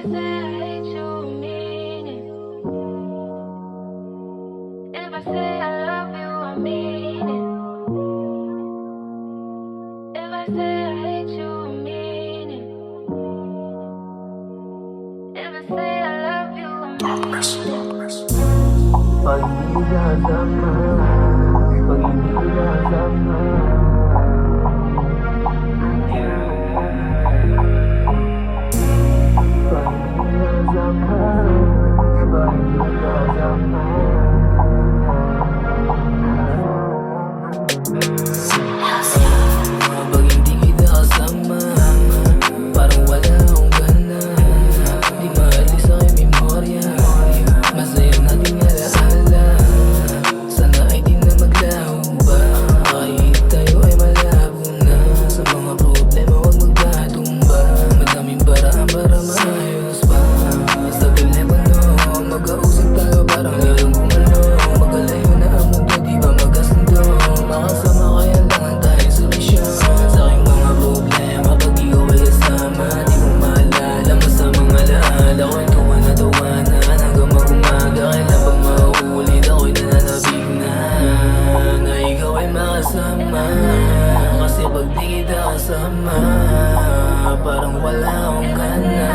say I hate you, mean it. If I say I love you, I mean it. If I say I hate you, I mean it. If I say I love you, I mean it. Pag hindi kasama, pag hindi kasama, pag hindi kasama, pag hindi kasama. Pag hindi kita kasama, parang wala akong gana. Di maalis sa aking memorya, masaya nating alaala. Sana ay di na maglaho ba, kahit tayo ay malabo na. Sa mga problema huwag magpatumba, madaming paraan para maayos pa. Sa telepono, mag-ausap tayo parang lalong gumalo. Magalayo na ang mundo, di ba magkasundo? Makasama kaya lang ang tayong solusyon sa aking mga problema. Pag ikaw ay kasama, di ko maalala masamang alaala. Kwentuhan na tawanan hanggang mag-umaga. Kailan pa mauulit ako'y nananabig na ikaw ay makasama. Kasi pag di kita kasama, parang wala akong gana.